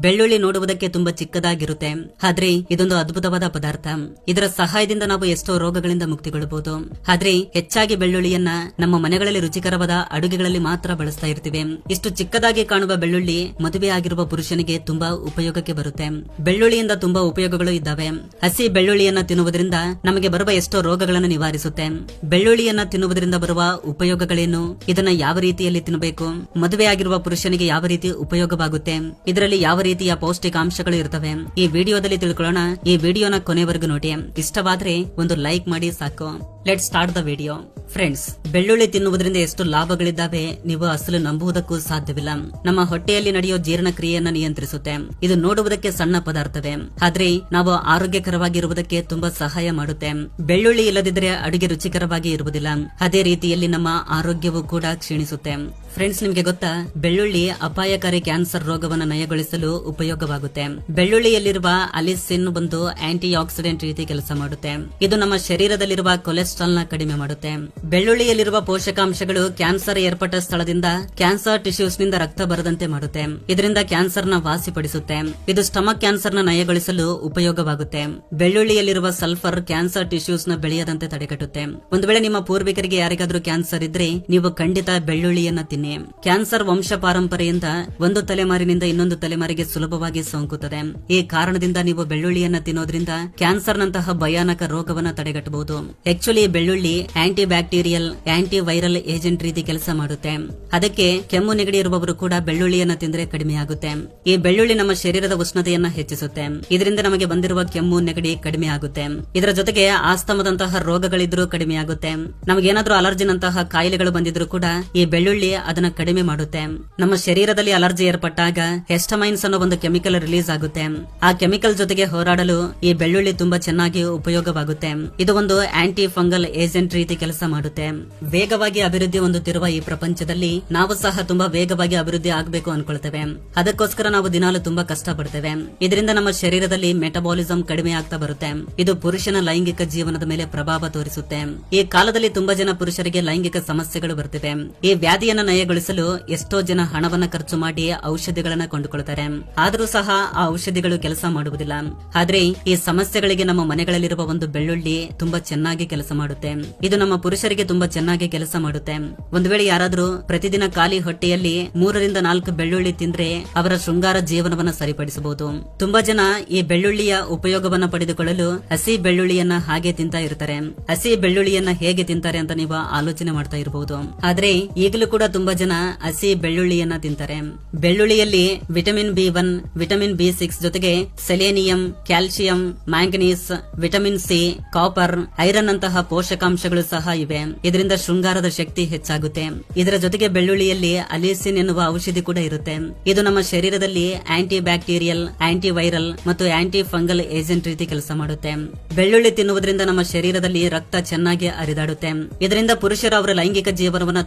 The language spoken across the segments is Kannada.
ಬೆಳ್ಳುಳ್ಳಿ ನೋಡುವುದಕ್ಕೆ ತುಂಬಾ ಚಿಕ್ಕದಾಗಿರುತ್ತೆ, ಆದ್ರೆ ಇದೊಂದು ಅದ್ಭುತವಾದ ಪದಾರ್ಥ. ಇದರ ಸಹಾಯದಿಂದ ನಾವು ಎಷ್ಟೋ ರೋಗಗಳಿಂದ ಮುಕ್ತಿಗೊಳ್ಳಬಹುದು. ಆದ್ರೆ ಹೆಚ್ಚಾಗಿ ಬೆಳ್ಳುಳ್ಳಿಯನ್ನ ನಮ್ಮ ಮನೆಗಳಲ್ಲಿ ರುಚಿಕರವಾದ ಅಡುಗೆಗಳಲ್ಲಿ ಮಾತ್ರ ಬಳಸ್ತಾ ಇರ್ತೀವಿ. ಇಷ್ಟು ಚಿಕ್ಕದಾಗಿ ಕಾಣುವ ಬೆಳ್ಳುಳ್ಳಿ ಮದುವೆ ಆಗಿರುವ ಪುರುಷನಿಗೆ ತುಂಬಾ ಉಪಯೋಗಕ್ಕೆ ಬರುತ್ತೆ. ಬೆಳ್ಳುಳ್ಳಿಯಿಂದ ತುಂಬಾ ಉಪಯೋಗಗಳು ಇದ್ದಾವೆ. ಹಸಿ ಬೆಳ್ಳುಳ್ಳಿಯನ್ನ ತಿನ್ನುವುದರಿಂದ ನಮಗೆ ಬರುವ ಎಷ್ಟೋ ರೋಗಗಳನ್ನು ನಿವಾರಿಸುತ್ತೆ. ಬೆಳ್ಳುಳ್ಳಿಯನ್ನ ತಿನ್ನುವುದರಿಂದ ಬರುವ ಉಪಯೋಗಗಳೇನು, ಇದನ್ನ ಯಾವ ರೀತಿಯಲ್ಲಿ ತಿನ್ನಬೇಕು, ಮದುವೆ ಆಗಿರುವ ಪುರುಷನಿಗೆ ಯಾವ ರೀತಿ ಉಪಯೋಗವಾಗುತ್ತೆ, ಇದರಲ್ಲಿ ಯಾವ ರೀತಿಯ ಪೌಷ್ಟಿಕಾಂಶಗಳು ಇರ್ತವೆ, ಈ ವಿಡಿಯೋದಲ್ಲಿ ತಿಳ್ಕೊಳ್ಳೋಣ. ಈ ವಿಡಿಯೋನ ಕೊನೆವರೆಗೂ ನೋಡಿ. ಇಷ್ಟವಾದ್ರೆ ಒಂದು ಲೈಕ್ ಮಾಡಿ ಸಾಕು. Let start the video. Friends, ಬೆಳ್ಳುಳ್ಳಿ ತಿನ್ನುವುದರಿಂದ ಎಷ್ಟು ಲಾಭಗಳಿದ್ದಾವೆ ನೀವು ಅಸಲು ನಂಬುವುದಕ್ಕೂ ಸಾಧ್ಯವಿಲ್ಲ. ನಮ್ಮ ಹೊಟ್ಟೆಯಲ್ಲಿ ನಡೆಯೋ ಜೀರ್ಣಕ್ರಿಯೆಯನ್ನ ನಿಯಂತ್ರಿಸುತ್ತೆ. ಇದು ನೋಡುವುದಕ್ಕೆ ಸಣ್ಣ ಪದಾರ್ಥವೇ, ಆದ್ರೆ ನಾವು ಆರೋಗ್ಯಕರವಾಗಿರುವುದಕ್ಕೆ ತುಂಬಾ ಸಹಾಯ ಮಾಡುತ್ತೆ. ಬೆಳ್ಳುಳ್ಳಿ ಇಲ್ಲದಿದ್ದರೆ ಅಡುಗೆ ರುಚಿಕರವಾಗಿ ಇರುವುದಿಲ್ಲ. ಅದೇ ರೀತಿಯಲ್ಲಿ ನಮ್ಮ ಆರೋಗ್ಯವೂ ಕೂಡ ಕ್ಷೀಣಿಸುತ್ತೆ. ಫ್ರೆಂಡ್ಸ್, ನಿಮಗೆ ಗೊತ್ತಾ, ಬೆಳ್ಳುಳ್ಳಿ ಅಪಾಯಕಾರಿ ಕ್ಯಾನ್ಸರ್ ರೋಗವನ್ನು ನಯಗೊಳಿಸಲು ಉಪಯೋಗವಾಗುತ್ತೆ. ಬೆಳ್ಳುಳ್ಳಿಯಲ್ಲಿರುವ ಅಲಿಸಿನ್ ಒಂದು ಆಂಟಿ ಆಕ್ಸಿಡೆಂಟ್ ರೀತಿ ಕೆಲಸ ಮಾಡುತ್ತೆ. ಇದು ನಮ್ಮ ಶರೀರದಲ್ಲಿರುವ ಕೊಲೆಸ್ಟ್ರಾಲ್ ನ ಕಡಿಮೆ ಮಾಡುತ್ತೆ. ಬೆಳ್ಳುಳ್ಳಿಯಲ್ಲಿರುವ ಪೋಷಕಾಂಶಗಳು ಕ್ಯಾನ್ಸರ್ ಏರ್ಪಟ್ಟ ಸ್ಥಳದಿಂದ ಕ್ಯಾನ್ಸರ್ ಟಿಶ್ಯೂಸ್ ನಿಂದ ರಕ್ತ ಬರದಂತೆ ಮಾಡುತ್ತೆ. ಇದರಿಂದ ಕ್ಯಾನ್ಸರ್ ನ ವಾಸಿಪಡಿಸುತ್ತೆ. ಇದು ಸ್ಟಮಕ್ ಕ್ಯಾನ್ಸರ್ ನ ನಯಗೊಳಿಸಲು ಉಪಯೋಗವಾಗುತ್ತೆ. ಬೆಳ್ಳುಳ್ಳಿಯಲ್ಲಿರುವ ಸಲ್ಫರ್ ಕ್ಯಾನ್ಸರ್ ಟಿಶ್ಯೂಸ್ ನ ಬೆಳೆಯದಂತೆ ತಡೆಗಟ್ಟುತ್ತೆ. ಒಂದು ವೇಳೆ ನಿಮ್ಮ ಪೂರ್ವಿಕರಿಗೆ ಯಾರಿಗಾದ್ರೂ ಕ್ಯಾನ್ಸರ್ ಇದ್ರೆ ನೀವು ಖಂಡಿತ ಬೆಳ್ಳುಳ್ಳಿಯನ್ನ ತಿನ್ನಿ. ಕ್ಯಾನ್ಸರ್ ವಂಶ ಪಾರಂಪರೆಯಿಂದ ಒಂದು ತಲೆಮಾರಿನಿಂದ ಇನ್ನೊಂದು ತಲೆಮಾರಿಗೆ ಸುಲಭವಾಗಿ ಸೋಂಕುತ್ತದೆ. ಈ ಕಾರಣದಿಂದ ನೀವು ಬೆಳ್ಳುಳ್ಳಿಯನ್ನ ತಿನ್ನೋದ್ರಿಂದ ಕ್ಯಾನ್ಸರ್ ನಂತಹ ಭಯಾನಕ ರೋಗವನ್ನ ತಡೆಗಟ್ಟಬಹುದು. ಆಕ್ಚುಲಿ ಬೆಳ್ಳುಳ್ಳಿ anti bacterial, anti viral agent ರೀತಿ ಕೆಲಸ ಮಾಡುತ್ತೆ. ಅದಕ್ಕೆ ಕೆಮ್ಮು ನೆಗಡಿ ಇರುವವರು ಕೂಡ ಬೆಳ್ಳುಳ್ಳಿಯನ್ನ ತಿಂದ್ರೆ ಕಡಿಮೆಯಾಗುತ್ತೆ. ಈ ಬೆಳ್ಳುಳ್ಳಿ ನಮ್ಮ ಶರೀರದ ಉಷ್ಣತೆಯನ್ನ ಹೆಚ್ಚಿಸುತ್ತೆ. ಇದರಿಂದ ನಮಗೆ ಬಂದಿರುವ ಕೆಮ್ಮು ನೆಗಡಿ ಕಡಿಮೆ ಆಗುತ್ತೆ. ಇದರ ಜೊತೆಗೆ ಆಸ್ತಮದಂತಹ ರೋಗಗಳಿದ್ರೂ ಕಡಿಮೆಯಾಗುತ್ತೆ. ನಮಗೇನಾದ್ರೂ ಅಲರ್ಜಿನಂತಹ ಕಾಯಿಲೆಗಳು ಬಂದಿದ್ರು ಕೂಡ ಈ ಬೆಳ್ಳುಳ್ಳಿ ಅದನ್ನ ಕಡಿಮೆ ಮಾಡುತ್ತೆ. ನಮ್ಮ ಶರೀರದಲ್ಲಿ ಅಲರ್ಜಿ ಏರ್ಪಟ್ಟಾಗ ಹೆಸ್ಟಮೈನ್ಸ್ ಅನ್ನೋ ಒಂದು ಕೆಮಿಕಲ್ ರಿಲೀಸ್ ಆಗುತ್ತೆ. ಆ ಕೆಮಿಕಲ್ ಜೊತೆಗೆ ಹೋರಾಡಲು ಈ ಬೆಳ್ಳುಳ್ಳಿ ತುಂಬಾ ಚೆನ್ನಾಗಿ ಉಪಯೋಗವಾಗುತ್ತೆ. ಇದು ಒಂದು ಆಂಟಿ ಫಂಗಲ್ ಏಜೆಂಟ್ ರೀತಿ ಕೆಲಸ ಮಾಡುತ್ತೆ. ವೇಗವಾಗಿ ಅಭಿವೃದ್ಧಿ ಹೊಂದುತ್ತಿರುವ ಈ ಪ್ರಪಂಚದಲ್ಲಿ ನಾವು ಸಹ ತುಂಬಾ ವೇಗವಾಗಿ ಅಭಿವೃದ್ಧಿ ಆಗಬೇಕು ಅನ್ಕೊಳ್ತೇವೆ. ಅದಕ್ಕೋಸ್ಕರ ನಾವು ದಿನಾಲು ತುಂಬಾ ಕಷ್ಟ ಪಡ್ತೇವೆ. ಇದರಿಂದ ನಮ್ಮ ಶರೀರದಲ್ಲಿ ಮೆಟಬಾಲಿಸಂ ಕಡಿಮೆ ಆಗ್ತಾ ಬರುತ್ತೆ. ಇದು ಪುರುಷನ ಲೈಂಗಿಕ ಜೀವನದ ಮೇಲೆ ಪ್ರಭಾವ ತೋರಿಸುತ್ತೆ. ಈ ಕಾಲದಲ್ಲಿ ತುಂಬಾ ಜನ ಪುರುಷರಿಗೆ ಲೈಂಗಿಕ ಸಮಸ್ಯೆಗಳು ಬರ್ತಿವೆ. ಈ ವ್ಯಾಧಿಯನ್ನ ನಯಗೊಳಿಸಲು ಎಷ್ಟೋ ಜನ ಹಣವನ್ನ ಖರ್ಚು ಮಾಡಿ ಔಷಧಿಗಳನ್ನ ಕೊಂಡುಕೊಳ್ತಾರೆ. ಆದರೂ ಸಹ ಆ ಔಷಧಿಗಳು ಕೆಲಸ ಮಾಡುವುದಿಲ್ಲ. ಆದ್ರೆ ಈ ಸಮಸ್ಯೆಗಳಿಗೆ ನಮ್ಮ ಮನೆಗಳಲ್ಲಿರುವ ಒಂದು ಬೆಳ್ಳುಳ್ಳಿ ತುಂಬಾ ಚೆನ್ನಾಗಿ ಕೆಲಸ ಮಾಡುತ್ತೆ. ಇದು ನಮ್ಮ ಪುರುಷರಿಗೆ ತುಂಬಾ ಚೆನ್ನಾಗಿ ಕೆಲಸ ಮಾಡುತ್ತೆ. ಒಂದು ವೇಳೆ ಯಾರಾದ್ರೂ ಪ್ರತಿದಿನ ಖಾಲಿ ಹೊಟ್ಟೆಯಲ್ಲಿ 3-4 ಬೆಳ್ಳುಳ್ಳಿ ತಿಂದ್ರೆ ಅವರ ಶೃಂಗಾರ ಜೀವನವನ್ನ ಸರಿಪಡಿಸಬಹುದು. ತುಂಬಾ ಜನ ಈ ಬೆಳ್ಳುಳ್ಳಿಯ ಉಪಯೋಗವನ್ನ ಪಡೆದುಕೊಳ್ಳಲು ಹಸಿ ಬೆಳ್ಳುಳ್ಳಿಯನ್ನ ಹಾಗೆ ತಿಂತಾ ಇರ್ತಾರೆ. ಹಸಿ ಬೆಳ್ಳುಳ್ಳಿಯನ್ನ ಹೇಗೆ ತಿಂತಾರೆ ಅಂತ ನೀವು ಆಲೋಚನೆ ಮಾಡ್ತಾ ಇರಬಹುದು. ಆದ್ರೆ ಈಗಲೂ ಕೂಡ ತುಂಬಾ ಜನ ಹಸಿ ಬೆಳ್ಳುಳ್ಳಿಯನ್ನ ತಿಂತಾರೆ. ಬೆಳ್ಳುಳ್ಳಿಯಲ್ಲಿ ವಿಟಮಿನ್ B1, ವಿಟಮಿನ್ B6 ಜೊತೆಗೆ selenium, calcium, manganese, vitamin C, copper, iron ಅಂತಹ ಪೋಷಕಾಂಶಗಳು ಸಹ ಇವೆ. ಇದರಿಂದ ಶೃಂಗಾರದ ಶಕ್ತಿ ಹೆಚ್ಚಾಗುತ್ತೆ. ಇದರ ಜೊತೆಗೆ ಬೆಳ್ಳುಳ್ಳಿಯಲ್ಲಿ ಅಲಿಸಿನ್ ಎನ್ನುವ ಔಷಧಿ ಕೂಡ ಇರುತ್ತೆ. ಇದು ನಮ್ಮ ಶರೀರದಲ್ಲಿ ಆಂಟಿ ಬ್ಯಾಕ್ಟೀರಿಯಲ್, ಆಂಟಿ ವೈರಲ್ ಮತ್ತು ಆಂಟಿ ಫಂಗಲ್ ಏಜೆಂಟ್ ರೀತಿ ಕೆಲಸ ಮಾಡುತ್ತೆ. ಬೆಳ್ಳುಳ್ಳಿ ತಿನ್ನುವುದರಿಂದ ನಮ್ಮ ಶರೀರದಲ್ಲಿ ರಕ್ತ ಚೆನ್ನಾಗಿ ಹರಿದಾಡುತ್ತೆ. ಇದರಿಂದ ಪುರುಷರು ಅವರ ಲೈಂಗಿಕ ಜೀವನವನ್ನ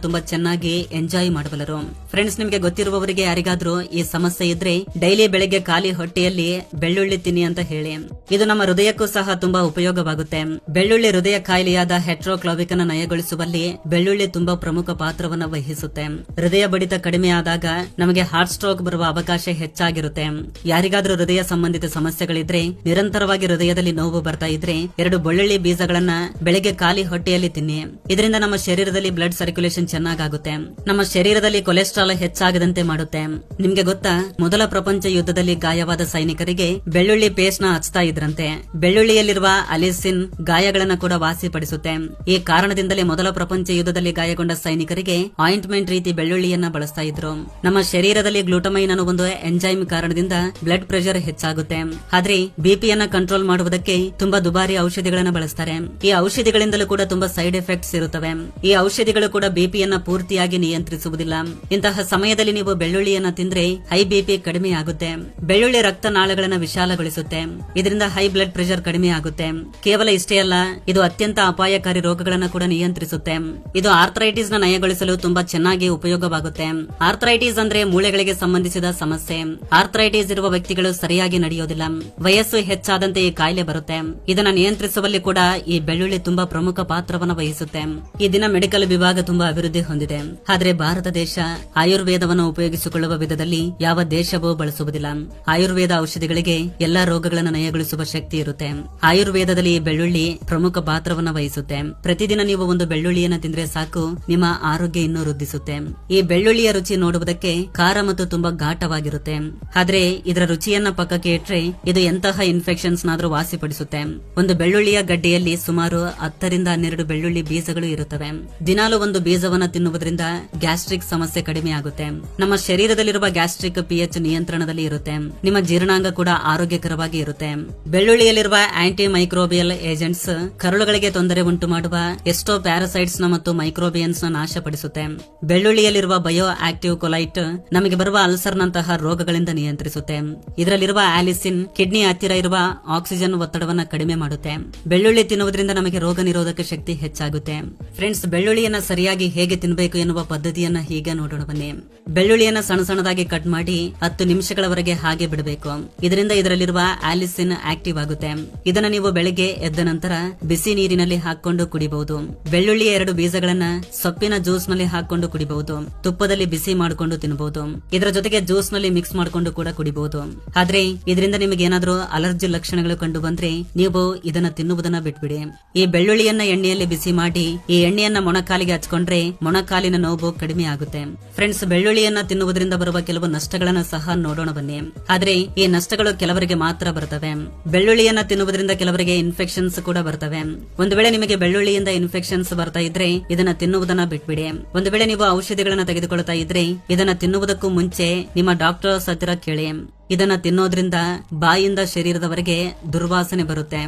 ತುಂಬಾ ಚೆನ್ನಾಗಿ ಎಂಜಾಯ್ ಮಾಡಬಲ್ಲರು. ಫ್ರೆಂಡ್ಸ್, ನಿಮಗೆ ಗೊತ್ತಿರುವವರಿಗೆ ಯಾರಿಗಾದ್ರೂ ಈ ಸಮಸ್ಯೆ ಇದ್ರೆ ಡೈಲಿ ಬೆಳಗ್ಗೆ ಖಾಲಿ ಹೊಟ್ಟೆಯಲ್ಲಿ ಬೆಳ್ಳುಳ್ಳಿ ತಿನ್ನಿ ಅಂತ ಹೇಳಿ. ಇದು ನಮ್ಮ ಹೃದಯಕ್ಕೂ ಸಹ ತುಂಬಾ ಉಪಯೋಗವಾಗುತ್ತೆ. ಬೆಳ್ಳುಳ್ಳಿ ಹೃದಯ ಕಾಯಿಲೆಯಾದ ಹೆಟ್ರೋಕ್ಲಾವಿಕ್ ಅನ್ನು ನಯಗೊಳಿಸುವಲ್ಲಿ ಬೆಳ್ಳುಳ್ಳಿ ತುಂಬಾ ಪ್ರಮುಖ ಪಾತ್ರವನ್ನು ವಹಿಸುತ್ತೆ. ಹೃದಯ ಬಡಿತ ಕಡಿಮೆ ಆದಾಗ ನಮಗೆ ಹಾರ್ಟ್ ಸ್ಟ್ರೋಕ್ ಬರುವ ಅವಕಾಶ ಹೆಚ್ಚಾಗಿರುತ್ತೆ. ಯಾರಿಗಾದ್ರೂ ಹೃದಯ ಸಂಬಂಧಿತ ಸಮಸ್ಯೆಗಳಿದ್ರೆ, ನಿರಂತರವಾಗಿ ಹೃದಯದಲ್ಲಿ ನೋವು ಬರ್ತಾ ಇದ್ರೆ 2 ಬೆಳ್ಳುಳ್ಳಿ ಬೀಜಗಳನ್ನ ಬೆಳಗ್ಗೆ ಖಾಲಿ ಹೊಟ್ಟೆಯಲ್ಲಿ ತಿನ್ನಿ. ಇದರಿಂದ ನಮ್ಮ ಶರೀರದಲ್ಲಿ ಬ್ಲಡ್ ಸರ್ಕ್ಯುಲೇಷನ್ ಚೆನ್ನಾಗಾಗುತ್ತೆ. ನಮ್ಮ ಶರೀರದಲ್ಲಿ ಕೊಲೆಸ್ಟ್ರಾಲ್ ಹೆಚ್ಚಾಗದಂತೆ ಮಾಡುತ್ತೆ. ನಿಮ್ಗೆ ಗೊತ್ತಾ, ಮೊದಲ ಪ್ರಪಂಚ ಯುದ್ಧದಲ್ಲಿ ಗಾಯವಾದ ಸೈನಿಕರಿಗೆ ಬೆಳ್ಳುಳ್ಳಿ ಪೇಸ್ಟ್ ನ ಹಚ್ತಾ ಇದ್ರಂತೆ. ಬೆಳ್ಳುಳ್ಳಿಯಲ್ಲಿರುವ ಅಲಿಸಿನ್ ಗಾಯಗಳನ್ನ ಕೂಡ ವಾಸಿಪಡಿಸುತ್ತೆ. ಈ ಕಾರಣದಿಂದಲೇ ಮೊದಲ ಪ್ರಪಂಚ ಯುದ್ಧದಲ್ಲಿ ಗಾಯಗೊಂಡ ಸೈನಿಕರಿಗೆ ಆಯಿಂಟ್ಮೆಂಟ್ ರೀತಿ ಬೆಳ್ಳುಳ್ಳಿಯನ್ನ ಬಳಸ್ತಾ ಇದ್ರು. ನಮ್ಮ ಶರೀರದಲ್ಲಿ ಗ್ಲೂಟಮೈನ್ ಅನ್ನೋ ಒಂದು ಎಂಜೈಮ್ ಕಾರಣದಿಂದ ಬ್ಲಡ್ ಪ್ರೆಷರ್ ಹೆಚ್ಚಾಗುತ್ತೆ. ಆದ್ರೆ ಬಿಪಿಯನ್ನ ಕಂಟ್ರೋಲ್ ಮಾಡುವುದಕ್ಕೆ ತುಂಬಾ ದುಬಾರಿ ಔಷಧಿಗಳನ್ನ ಬಳಸ್ತಾರೆ. ಈ ಔಷಧಿಗಳಿಂದಲೂ ಕೂಡ ತುಂಬಾ ಸೈಡ್ ಎಫೆಕ್ಟ್ಸ್ ಇರುತ್ತವೆ. ಈ ಔಷಧಿಗಳು ಕೂಡ ಬಿಪಿಯನ್ನ ಪೂರ್ತಿಯಾಗಿ ನಿಯಂತ್ರಿಸುವುದಿಲ್ಲ. ಇಂತಹ ಸಮಯದಲ್ಲಿ ನೀವು ಬೆಳ್ಳುಳ್ಳಿಯನ್ನ ತಿಂದ್ರೆ ಹೈ ಬಿಪಿ ಕಡಿಮೆ ಆಗುತ್ತೆ. ಬೆಳ್ಳುಳ್ಳಿ ರಕ್ತನಾಳಗಳನ್ನ ವಿಶಾಲಗೊಳಿಸುತ್ತೆ. ಇದರಿಂದ ಹೈ ಬ್ಲಡ್ ಪ್ರೆಷರ್ ಕಡಿಮೆ ಆಗುತ್ತೆ. ಕೇವಲ ಇಷ್ಟೇ ಅಲ್ಲ, ಇದು ಅತ್ಯಂತ ಅಪಾಯಕಾರಿ ರೋಗಗಳನ್ನ ಕೂಡ ನಿಯಂತ್ರಿಸುತ್ತೆ. ಇದು ಆರ್ಥರೈಟಿಸ್ ನ ನಯಗೊಳಿಸಲು ತುಂಬಾ ಚೆನ್ನಾಗಿ ಉಪಯೋಗವಾಗುತ್ತೆ. ಆರ್ಥರೈಟಿಸ್ ಅಂದ್ರೆ ಮೂಳೆಗಳಿಗೆ ಸಂಬಂಧಿಸಿದ ಸಮಸ್ಯೆ. ಆರ್ಥರೈಟಿಸ್ ಇರುವ ವ್ಯಕ್ತಿಗಳು ಸರಿಯಾಗಿ ನಡೆಯೋದಿಲ್ಲ. ವಯಸ್ಸು ಹೆಚ್ಚಾದಂತೆ ಈ ಕಾಯಿಲೆ ಬರುತ್ತೆ. ಇದನ್ನ ನಿಯಂತ್ರಿಸುವಲ್ಲಿ ಕೂಡ ಈ ಬೆಳ್ಳುಳ್ಳಿ ತುಂಬಾ ಪ್ರಮುಖ ಪಾತ್ರವನ್ನು ವಹಿಸುತ್ತೆ. ಈ ದಿನ ಮೆಡಿಕಲ್ ವಿಭಾಗ ತುಂಬಾ ಅಭಿವೃದ್ಧಿ ಹೊಂದಿದೆ. ಆದ್ರೆ ಭಾರತ ದೇಶ ಆಯುರ್ವೇದವನ್ನು ಉಪಯೋಗಿಸಿಕೊಳ್ಳುವ ವಿಧದಲ್ಲಿ ಯಾವ ದೇಶವೂ ಬಳಸುವುದಿಲ್ಲ. ಆಯುರ್ವೇದ ಔಷಧಿಗಳಿಗೆ ಎಲ್ಲಾ ರೋಗಗಳನ್ನು ನಯಗೊಳಿಸುವ ಶಕ್ತಿ ಇರುತ್ತೆ. ಆಯುರ್ವೇದದಲ್ಲಿ ಬೆಳ್ಳುಳ್ಳಿ ಪ್ರಮುಖ ಪಾತ್ರವನ್ನು ವಹಿಸುತ್ತೆ. ಪ್ರತಿದಿನ ನೀವು ಒಂದು ಬೆಳ್ಳುಳ್ಳಿಯನ್ನು ತಿಂದ್ರೆ ಸಾಕು, ನಿಮ್ಮ ಆರೋಗ್ಯ ಇನ್ನೂ ವೃದ್ಧಿಸುತ್ತೆ. ಈ ಬೆಳ್ಳುಳ್ಳಿಯ ರುಚಿ ನೋಡುವುದಕ್ಕೆ ಖಾರ ಮತ್ತು ತುಂಬಾ ಘಾಟವಾಗಿರುತ್ತೆ. ಆದ್ರೆ ಇದರ ರುಚಿಯನ್ನ ಪಕ್ಕಕ್ಕೆ ಇಟ್ರೆ ಇದು ಎಂತಹ ಇನ್ಫೆಕ್ಷನ್ಸ್ ನಾದ್ರೂ ವಾಸಿಪಡಿಸುತ್ತೆ. ಒಂದು ಬೆಳ್ಳುಳ್ಳಿಯ ಗಡ್ಡೆಯಲ್ಲಿ ಸುಮಾರು 10 ರಿಂದ 12 ಬೆಳ್ಳುಳ್ಳಿ ಬೀಜಗಳು ಇರುತ್ತವೆ. ದಿನಾಲು ಒಂದು ಬೀಜವನ್ನ ತಿನ್ನುವುದರಿಂದ ಗ್ಯಾಸ್ಟ್ರಿಕ್ ಸಮಸ್ಯೆ ಕಡಿಮೆ ಆಗುತ್ತೆ. ನಮ್ಮ ಶರೀರದಲ್ಲಿರುವ ಗ್ಯಾಸ್ಟ್ರಿಕ್ pH ನಿಯಂತ್ರಣದಲ್ಲಿ ಇರುತ್ತೆ. ನಿಮ್ಮ ಜೀರ್ಣಾಂಗ ಕೂಡ ಆರೋಗ್ಯಕರವಾಗಿ ಇರುತ್ತೆ. ಬೆಳ್ಳುಳ್ಳಿಯಲ್ಲಿರುವ ಆಂಟಿ ಮೈಕ್ರೋಬಿಯಲ್ ಏಜೆಂಟ್ಸ್ ಕರುಳುಗಳಿಗೆ ತೊಂದರೆ ಉಂಟು ಮಾಡುವ ಎಷ್ಟೋ ಪ್ಯಾರಾಸೈಟ್ಸ್ ನ ಮತ್ತು ಮೈಕ್ರೋಬಿಯನ್ಸ್ ನ ನಾಶಪಡಿಸುತ್ತೆ. ಬೆಳ್ಳುಳ್ಳಿಯಲ್ಲಿರುವ ಬಯೋ ಆಕ್ಟಿವ್ ಕೊಲೈಟ್ ನಮಗೆ ಬರುವ ಅಲ್ಸರ್ ನಂತಹ ರೋಗಗಳಿಂದ ನಿಯಂತ್ರಿಸುತ್ತೆ. ಇದರಲ್ಲಿರುವ ಆಲಿಸಿನ್ ಕಿಡ್ನಿ ಹತ್ತಿರ ಇರುವ ಆಕ್ಸಿಜನ್ ಒತ್ತಡವನ್ನ ಕಡಿಮೆ ಮಾಡುತ್ತೆ. ಬೆಳ್ಳುಳ್ಳಿ ತಿನ್ನುವುದರಿಂದ ನಮಗೆ ರೋಗ ನಿರೋಧಕ ಶಕ್ತಿ ಹೆಚ್ಚಾಗುತ್ತೆ. ಫ್ರೆಂಡ್ಸ್, ಬೆಳ್ಳುಳ್ಳಿಯನ್ನ ಸರಿಯಾಗಿ ಹೇಗೆ ತಿನ್ನಬೇಕು ಎನ್ನುವ ಪದ್ಧತಿಯನ್ನ ಹೀಗೆ ನೋಡೋಣ ಬನ್ನಿ. ಬೆಳ್ಳುಳ್ಳಿಯನ್ನ ಸಣ್ಣ ಸಣ್ಣದಾಗಿ ಕಟ್ ಮಾಡಿ 10 ನಿಮಿಷಗಳವರೆಗೆ ಹಾಗೆ ಬಿಡಬೇಕು. ಇದರಿಂದ ಇದರಲ್ಲಿರುವ ಆಲಿಸಿನ್ ಆಕ್ಟಿವ್ ಆಗುತ್ತೆ. ಇದನ್ನ ನೀವು ಬೆಳಿಗ್ಗೆ ಎದ್ದ ನಂತರ ಬಿಸಿ ನೀರಿನಲ್ಲಿ ಹಾಕೊಂಡು ಕುಡಿಬಹುದು. ಬೆಳ್ಳುಳ್ಳಿಯ 2 ಬೀಜಗಳನ್ನ ಸೊಪ್ಪಿನ ಜ್ಯೂಸ್ ನಲ್ಲಿ ಹಾಕೊಂಡು ಕುಡಿಬಹುದು. ತುಪ್ಪದಲ್ಲಿ ಬಿಸಿ ಮಾಡಿಕೊಂಡು ತಿನ್ನಬಹುದು. ಇದರ ಜೊತೆಗೆ ಜ್ಯೂಸ್ ನಲ್ಲಿ ಮಿಕ್ಸ್ ಮಾಡಿಕೊಂಡು ಕೂಡ ಕುಡಿಬಹುದು. ಆದ್ರೆ ಇದರಿಂದ ನಿಮಗೆ ಏನಾದ್ರೂ ಅಲರ್ಜಿ ಲಕ್ಷಣಗಳು ಕಂಡು ಬಂದ್ರೆ ನೀವು ಇದನ್ನ ತಿನ್ನುವುದನ್ನ ಬಿಟ್ಬಿಡಿ. ಈ ಬೆಳ್ಳುಳ್ಳಿಯನ್ನ ಎಣ್ಣೆಯಲ್ಲಿ ಬಿಸಿ ಮಾಡಿ ಈ ಎಣ್ಣೆಯನ್ನ ಮೊಣಕಾಲಿಗೆ ಹಚ್ಕೊಂಡ್ರೆ ಮೊಣಕಾಲಿನ ನೋವು ಕಡಿಮೆ ಆಗುತ್ತೆ. ಫ್ರೆಂಡ್ಸ್, ಬೆಳ್ಳುಳ್ಳಿಯನ್ನ ತಿನ್ನುವುದರಿಂದ ಬರುವ ಕೆಲವು ನಷ್ಟಗಳನ್ನ ಸಹ ನೋಡೋಣ ಬನ್ನಿ. ಆದ್ರೆ ಈ ನಷ್ಟಗಳು ಕೆಲವರಿಗೆ ಮಾತ್ರ ಬರ್ತವೆ. ಬೆಳ್ಳುಳ್ಳಿಯನ್ನ ತಿನ್ನುವುದರಿಂದ ಕೆಲವರಿಗೆ ಇನ್ಫೆಕ್ಷನ್ಸ್ ಕೂಡ ಬರ್ತವೆ. ಒಂದು ವೇಳೆ ನಿಮಗೆ ಬೆಳ್ಳುಳ್ಳಿಯಿಂದ ಇನ್ಫೆಕ್ಷನ್ಸ್ ಬರ್ತಾ ಇದ್ರೆ ಇದನ್ನ ತಿನ್ನುವುದನ್ನ ಬಿಟ್ಬಿಡಿ. ಒಂದು ವೇಳೆ ನೀವು ಔಷಧಿಗಳನ್ನ ತೆಗೆದುಕೊಳ್ತಾ ಇದ್ರೆ ಇದನ್ನ ತಿನ್ನುವುದಕ್ಕೂ ಮುಂಚೆ ನಿಮ್ಮ ಡಾಕ್ಟರ್ ಹತ್ತಿರ ಕೇಳಿ. ಇದನ್ನ ತಿನ್ನೋದ್ರಿಂದ ಬಾಯಿಂದ ಶರೀರದವರೆಗೆ ದುರ್ವಾಸನೆ ಬರುತ್ತೆ.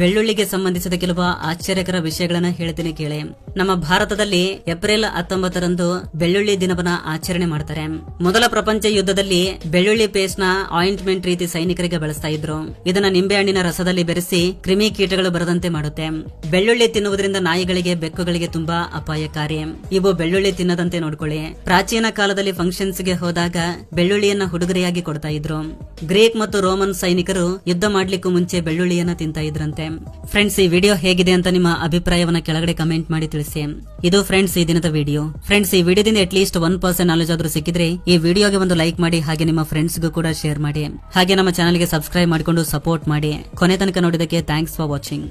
ಬೆಳ್ಳುಳ್ಳಿಗೆ ಸಂಬಂಧಿಸಿದ ಕೆಲವು ಆಶ್ಚರ್ಯಕರ ವಿಷಯಗಳನ್ನ ಹೇಳ್ತೀನಿ ಕೇಳಿ. ನಮ್ಮ ಭಾರತದಲ್ಲಿ ಏಪ್ರಿಲ್ 19ರಂದು ಬೆಳ್ಳುಳ್ಳಿ ದಿನವನ್ನ ಆಚರಣೆ ಮಾಡ್ತಾರೆ. ಮೊದಲ ಪ್ರಪಂಚ ಯುದ್ಧದಲ್ಲಿ ಬೆಳ್ಳುಳ್ಳಿ ಪೇಸ್ಟ್ ನ ಆಯಿಂಟ್ಮೆಂಟ್ ರೀತಿ ಸೈನಿಕರಿಗೆ ಬಳಸ್ತಾ ಇದ್ರು. ಇದನ್ನ ನಿಂಬೆಹಣ್ಣಿನ ರಸದಲ್ಲಿ ಬೆರೆಸಿ ಕ್ರಿಮಿ ಕೀಟಗಳು ಬರದಂತೆ ಮಾಡುತ್ತೆ. ಬೆಳ್ಳುಳ್ಳಿ ತಿನ್ನುವುದರಿಂದ ನಾಯಿಗಳಿಗೆ, ಬೆಕ್ಕುಗಳಿಗೆ ತುಂಬಾ ಅಪಾಯಕಾರಿ. ಇವು ಬೆಳ್ಳುಳ್ಳಿ ತಿನ್ನದಂತೆ ನೋಡ್ಕೊಳ್ಳಿ. ಪ್ರಾಚೀನ ಕಾಲದಲ್ಲಿ ಫಂಕ್ಷನ್ಸ್ ಗೆ ಹೋದಾಗ ಬೆಳ್ಳುಳ್ಳಿಯನ್ನ ಉಡುಗೊರೆಯಾಗಿ ಕೊಡ್ತಾ ಇದ್ರು. ಗ್ರೀಕ್ ಮತ್ತು ರೋಮನ್ ಸೈನಿಕರು ಯುದ್ಧ ಮಾಡ್ಲಿಕ್ಕೂ ಮುಂಚೆ ಬೆಳ್ಳುಳ್ಳಿಯನ್ನ ತಿಂತಾ ಇದ್ರಂತೆ. ಫ್ರೆಂಡ್ಸ್, ಈ ವಿಡಿಯೋ ಹೇಗಿದೆ ಅಂತ ನಿಮ್ಮ ಅಭಿಪ್ರಾಯವನ್ನ ಕೆಳಗಡೆ ಕಮೆಂಟ್ ಮಾಡಿ ತಿಳಿಸಿ. ಇದು ಫ್ರೆಂಡ್ಸ್ ಈ ದಿನದ ವಿಡಿಯೋ. ಫ್ರೆಂಡ್ಸ್, ಈ ವಿಡಿಯೋದಿಂದ ಅಟ್ಲೀಸ್ಟ್ 1% ನಾಲೆಜ್ ಆದ್ರೂ ಸಿಕ್ಕಿದ್ರೆ ಈ ವಿಡಿಯೋಗೆ ಒಂದು ಲೈಕ್ ಮಾಡಿ, ಹಾಗೆ ನಿಮ್ಮ ಫ್ರೆಂಡ್ಸ್ಗೂ ಕೂಡ ಶೇರ್ ಮಾಡಿ, ಹಾಗೆ ನಮ್ಮ ಚಾನಲ್ಗೆ ಸಬ್ಸ್ಕ್ರೈಬ್ ಮಾಡಿಕೊಂಡು ಸಪೋರ್ಟ್ ಮಾಡಿ. ಕೊನೆ ತನಕ ನೋಡಿದಕ್ಕೆ ಥ್ಯಾಂಕ್ಸ್ ಫಾರ್ ವಾಚಿಂಗ್.